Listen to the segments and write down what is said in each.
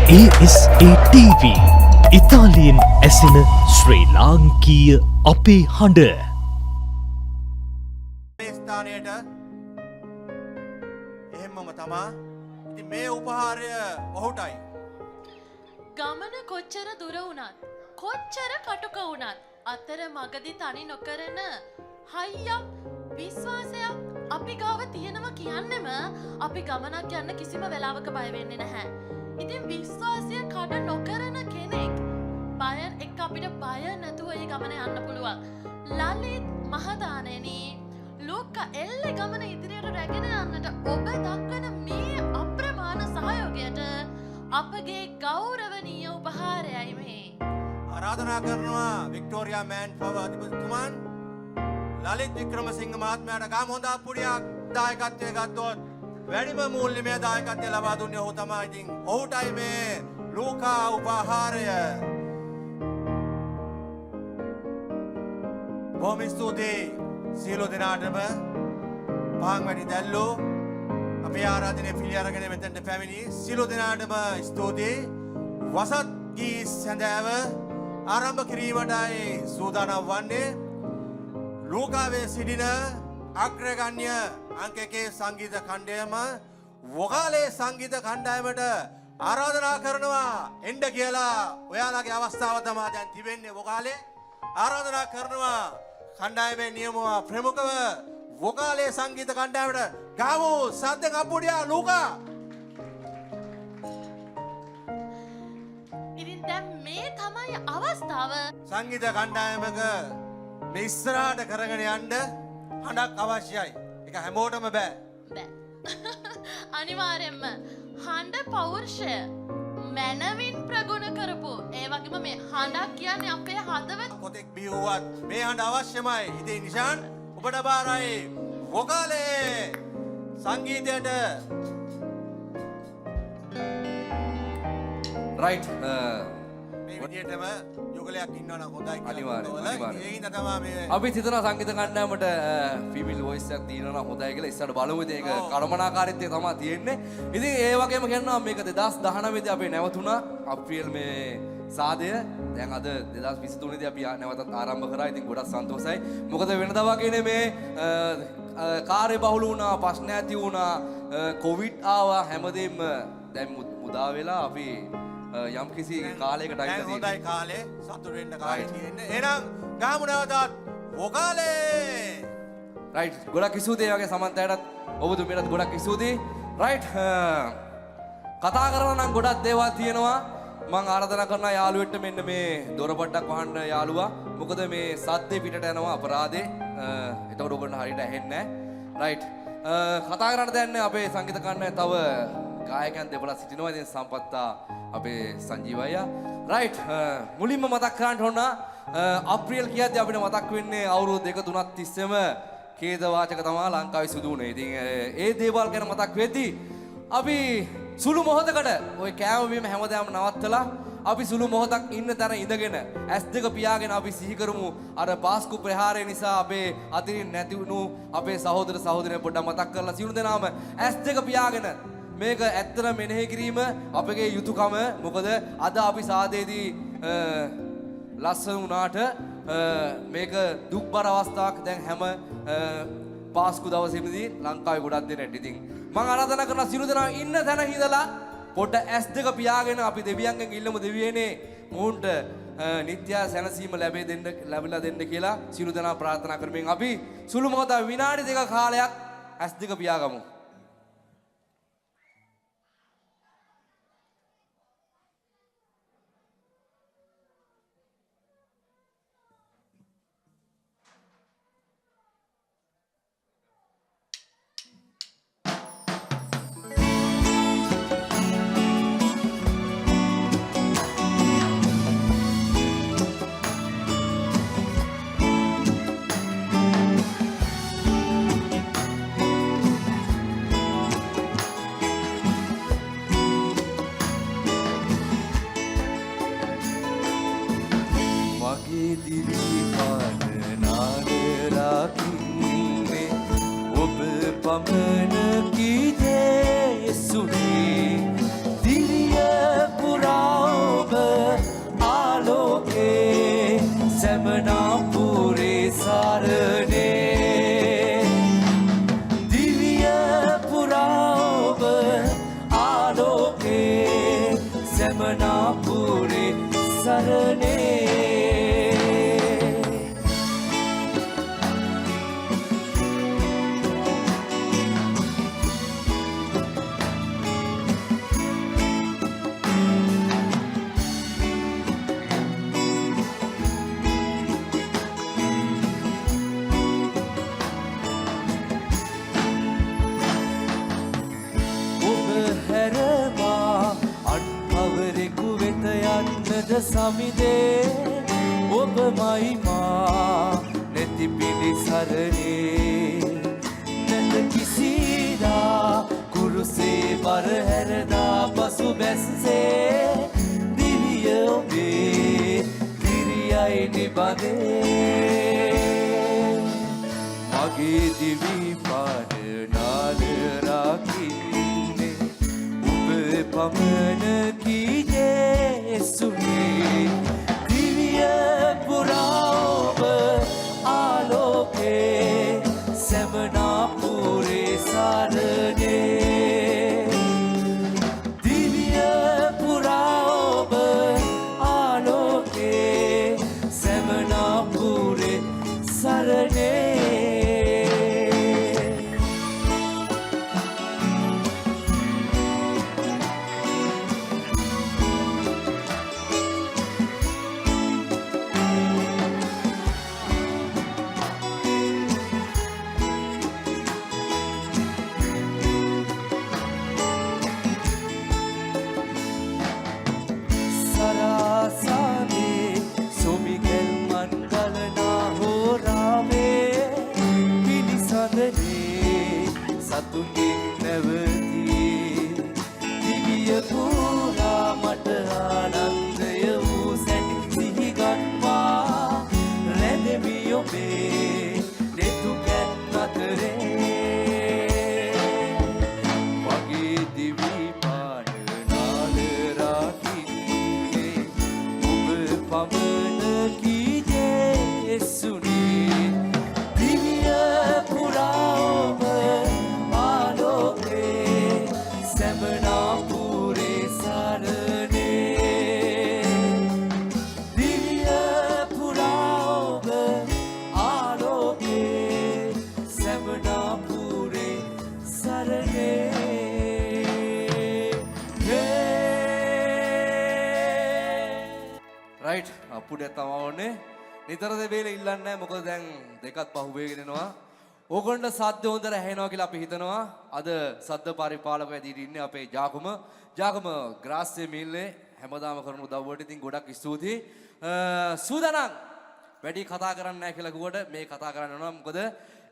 ASA TV ඉතාලියෙන් ඇසෙන ශ්‍රී ලාංකීය අපේ හඬ මේ ස්ථානයට එහෙමම තමා. ඉතින් මේ උපහාරය ඔහුටයි. ගමන කොච්චර දුර වුණත් කොච්චර කටුක වුණත් අතර මගදී තනි නොකරන හයියක් විශ්වාසයක් අපි ගාව තියෙනවා කියන්නෙම අපි ගමනක් යන්න කිසිම වෙලාවක බය වෙන්නේ නැහැ. ඉතින් විශ්වාසය කඩ නොකරන කෙනෙක් බය එක්ක අපිට බය නැතුව ඒ ගමන යන්න පුළුවන්. ලලිත් මහදානෙනි ලෝක එල්ලේ ගමන ඉදිරියට රැගෙන යන්නට ඔබ දක්වන මේ අප්‍රමාණ සහයෝගයට අපගේ ගෞරවනීය උපහාරයයි මේ. ආරාධනා කරනවා වික්ටෝරියා මෑන් පව අධිපතිතුමන් ලලිත් වික්‍රමසිංහ මහත්මයාට ගාම හොඳ අපුඩියක් දායකත්වය ගත්තොත් වැඩිම මූල්‍යමය දායකත්වය ලබා දුන්නේ ඔහු තමයි. ඉතින් ඔහුටයි මේ ලූකා උපහාරය. බොහොම ස්තුතියි සියලු දෙනාටම පහන් වැඩි දැල්ලෝ අපේ ආරාධනය පිළි අරගෙන මෙතෙන්ට පැමිණි සියලු දෙනාටම ස්තුතියි. වසත් ගී සැඳෑව ආරම්භ කිරීමටයි සූදානම් වන්නේ. ලූකාවේ සිටින අග්‍රගණ්‍ය අංක 1 සංගීත කණ්ඩායම වොකාලේ සංගීත කණ්ඩායමට ආරාධනා කරනවා එන්න කියලා. ඔයාලගේ අවස්ථාව තමයි දැන් තිබෙන්නේ. වොකාලේ ආරාධනා කරනවා කණ්ඩායමේ නියම ප්‍රමුඛව වොකාලේ සංගීත කණ්ඩායමට ගාමු සද්දෙන් අපුඩියා ලූකා. ඉතින් දැන් මේ තමයි අවස්ථාව. සංගීත කණ්ඩායමක මේ ඉස්සරහට කරගෙන යන්න හඬක් අවශ්‍යයි. ඒක හැමෝටම බෑ. බෑ. අනිවාර්යෙන්ම හඬ පෞරුෂය මනවින් ප්‍රගුණ කරපු ඒ වගේම මේ හඬක් කියන්නේ අපේ හදවත කොතෙක් බිව්වත් මේ හඬ අවශ්‍යමයි. ඉතින් නිෂාන් ඔබට බාරයි වොකාලේ සංගීතයට. රයිට් මේ විදිහටම යුගලයක් ඉන්නවා නම් හොඳයි කියලා. අනිවාර්යෙන්. ඒ හින්දා තමයි මේ අපි හිතනවා සංගීත කණ්ඩායමට ෆීමේල් වොයිස් එකක් තියෙනවා නම් හොඳයි කියලා. ඉස්සරහට බලමු. ඉතින් ඒක කළමනාකාරීත්වය තමයි තියෙන්නේ. ඉතින් ඒ වගේම කියනවා මේක 2019 දී අපි නැවතුණා අප්‍රේල් මේ සාදය. දැන් අද 2023 දී අපි නැවතත් ආරම්භ කරා. ඉතින් ගොඩක් සන්තෝෂයි. මොකද වෙනදා වගේනේ මේ කාර්ය බහුල වුණා, ප්‍රශ්න ඇති වුණා, කොවිඩ් ආවා, හැමදේම දැන් මුදා වෙලා අපි යම් කිසි කාලයකට අයිති තියෙනවා. හොඳයි කාලේ සතුට වෙන්න කාලේ තියෙන්නේ. එහෙනම් ගාමු නැවතත් වොකාලේ. රයිට් ගොඩක් ස්තුතියි වගේ සමන්තයටත් ඔබතුමියටත් ගොඩක් ස්තුතියි. රයිට් කතා කරනවා නම් ගොඩක් දේවල් තියෙනවා. මම ආරාධනා කරනවා යාළුවෙක්ට මෙන්න මේ දොර පොඩ්ඩක් වහන්න යාළුවා. මොකද මේ සද්දේ පිටට යනවා අපරාධේ. එතකොට ඔයගොල්ලෝ හරියට ඇහෙන්නේ නැහැ. රයිට් කතා කරන්න දැන් අපේ සංගීත කණ්ඩායම තව ගායකයන් දෙපළක් සිටිනවා. ඉතින් සම්පත්තා අපේ සංජීව අයියා. රයිට් මුලින්ම මතක් කරන්න ඕන අප්‍රේල් කියද්දී අපිට මතක් වෙන්නේ අවුරුදු 2-3ක් තිස්සේම ඛේද වාචක තමයි ලංකාවේ සිදු වුණේ. ඉතින් ඒ දේවල් ගැන මතක් වෙද්දී අපි සුළු මොහොතකට ওই කෑම බීම හැමදාම නවත්තලා අපි සුළු මොහොතක් ඉන්න තැන ඉඳගෙන S2 පියාගෙන අපි සිහි කරමු අර පාස්කු ප්‍රහාරය නිසා අපේ අතිරින් නැති වුණු අපේ සහෝදර සහෝදරයන් පොඩ්ඩක් මතක් කරලා සියලු දෙනාම S2 පියාගෙන මේක ඇත්තට මෙනෙහි කිරීම අපගේ යුතුයකම. මොකද අද අපි සාදේදී ලස්සන වුණාට මේක දුක්බර අවස්ථාවක්. දැන් හැම පාස්කු දවසේදී ලංකාවේ ගොඩක් දෙනෙක්. ඉතින් මම ආරාධනා කරනවා සියලු දෙනා ඉන්න තැන හිඳලා පොඩ්ඩ S2 පියාගෙන අපි දෙවියන්ගෙන් ඉල්ලමු දෙවියනේ මොවුන්ට නිත්‍ය සැනසීම ලැබිලා දෙන්න කියලා සියලු දෙනා ප්‍රාර්ථනා කරමින් අපි සුළු මොහොත විනාඩි 2 කාලයක් S2 පියාගමු. සරණේ සමිදේ ඔබමයි මා නැති පිළිසරණේ නැත කිසිදා කුරුසේ බර හැරදා පසු බැස්සේ දිවිය ඔබේ දිරියයි නිබදේ මගේ දිවි පාට නාල රකින්නේ ඔබ පමණකි යේසුනේ දිව්‍ය පුරාව ආලෝකේ සමනා පුරේ සරණේ දිව්‍ය පුරාව ආලෝකේ සමනා පුරේ සරණේ සතුටින් නැවතී දිවිය පුරා මට ආනන්දය වූ සැටි සිහි ගන්වා රැඳෙමි ඔබේ දෙතු කැත් අතරේ මගේ දිවි පාට නාල රකින්නේ ඔබ පමණකි යේසුනේ දිව්‍ය පුරා අපුඩේ තමයි ඕනේ. නිතර දෙබේල ඉල්ලන්නේ නැහැ. මොකද දැන් දෙකක් පහුවෙගෙන යනවා. ඕගොල්ලන්ට සද්ද හොඳට ඇහෙනවා කියලා අපි හිතනවා. අද සද්ද පරිපාලක වැඩිහිටි ඉන්නේ අපේ ජාකම. ජාකම ග්‍රාස්ය මිල්ලේ හැමදාම කරන උදව්වට ඉතින් ගොඩක් ස්තුතියි. සූදානම් වැඩි කතා කරන්නේ නැහැ කියලා කිව්වට මේ කතා කරන්න ඕනවා. මොකද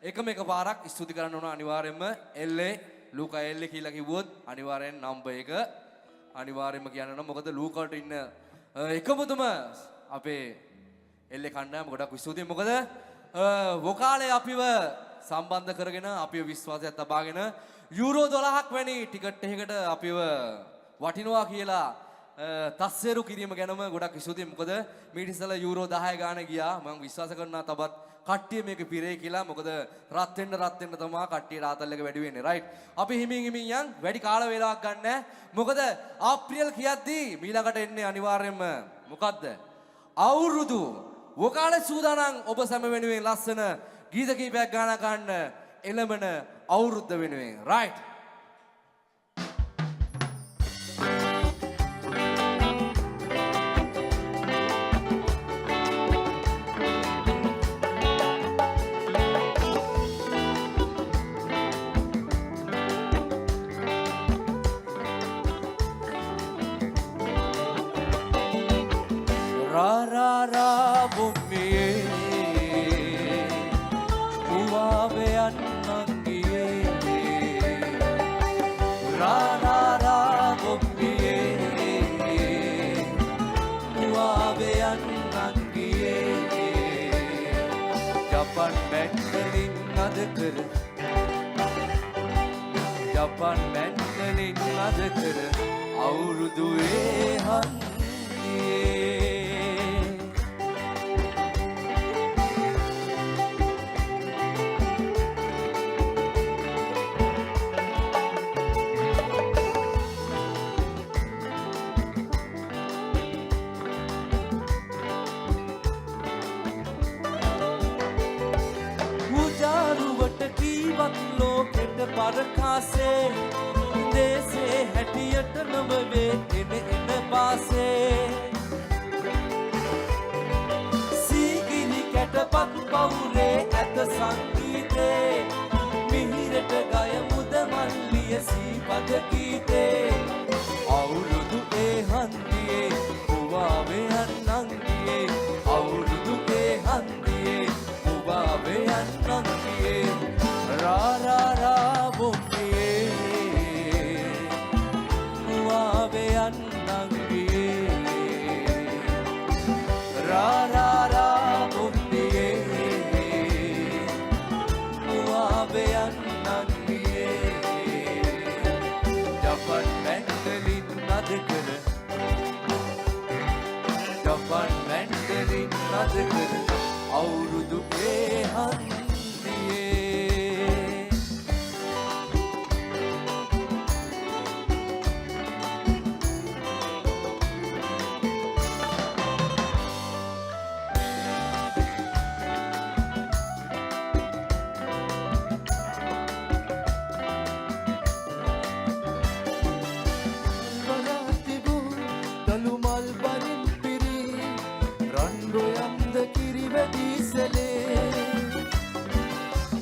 එකම එක පාරක් ස්තුති කරන්න ඕන අනිවාර්යයෙන්ම එල්ලේ ලූකා එල්ලේ කියලා කිව්වොත් අනිවාර්යෙන් නම්බර් 1 අනිවාර්යයෙන්ම කියන්න ඕන. මොකද ලූකාට ඉන්න එකමුතුම අපේ එල්ලේ කණ්ඩායම ගොඩක් ස්තුතියි. මොකද වොකාලේ අපිව සම්බන්ධ කරගෙන අපිව විශ්වාසයක් තබාගෙන යූරෝ 12ක් වැනි ටිකට් එකකට අපිව වටිනවා කියලා තස්සෙරු කිරීම ගැනම ගොඩක් ස්තුතියි. මොකද මීට ඉස්සෙල්ලා යූරෝ 10 ගාන ගියා. මම විශ්වාස කරනවා තවත් කට්ටිය මේක පිරේ කියලා. මොකද රත් වෙන්න තමයි කට්ටියට ආතල් එක වැඩි වෙන්නේ. රයිට්. අපි හිමින් යන් වැඩි කාල වේලාවක් ගන්න නැහැ. මොකද අප්‍රේල් කියද්දී මීළඟට එන්නේ අනිවාර්යයෙන්ම මොකද්ද? අවුරුදු වොකාලේ සූදානම් ඔබ සැම වෙනුවෙන් ලස්සන ගීත කීපයක් ගාන ගන්න එළඹෙන අවුරුද්ද වෙනුවෙන්. රයිට්. ජපන් මැන්වලින් අද කර අවුරුදුවේ හන්දියේ මරකාසේ දේසේ හැටියට නොබවේ එන පාසේ සීගිරි කැටපත් පවුරේ ඇත සංගීතේ මිහිරට ගයමුද මල්ලිය සීපද ගීතේ අවුරුදු ඒ හන්දියේ පුවාවේ අන්නන්දියේ අවුරුදු ඒ හන්දියේ පුවාවේ අන්නන්දියේ රා රා රා බොම්බියේ පුවාවේ අන්නන්දියේ රා රා රා බොම්බියේ පුවාවේ අන්නන්දියේ ජපන් මැන්ඩලින් නද කර ජපන් මැන්ඩලින් නද කර අවුරුදු ඒ හන්දියේ දළුමල් බරින් පිරි රන්ගොයන්ද කිරිවැදිසලේ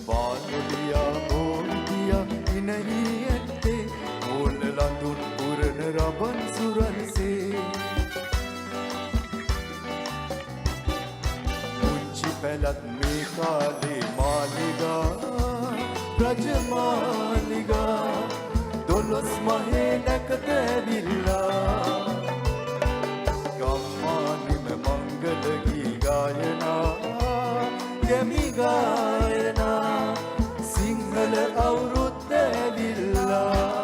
පාලලියා මෝල්දියා ඉනහි ඇත්තේ ඕන ලඳුන් පුරන රබන් සුරන්සේ පුංචි පැලත් මේ කාලේ මාලිගා රජමාලිගා දොළොස් මහේ නැකත ඇවිල්ලා ගම්මානිම මංගල ගී ගායනා ගැමි ගායනා සිංහල අවුරුද්ද ඇවිල්ලා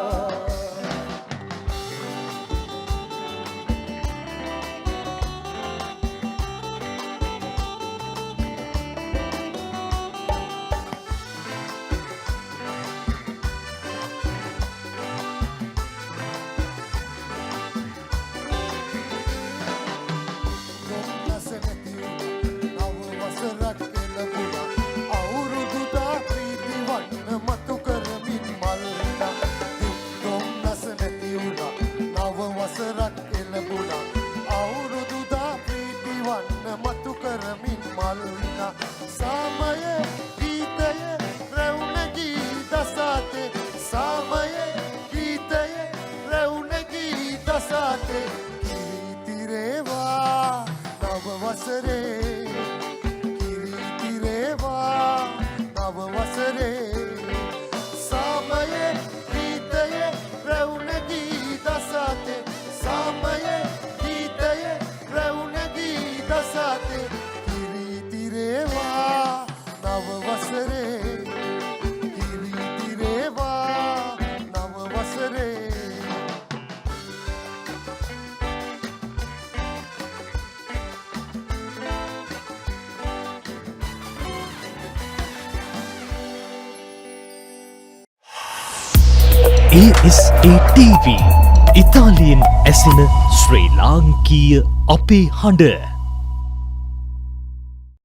ASA TV ඉතාලියෙන් ඇසෙන ශ්‍රී ලාංකීය අපේ හඬ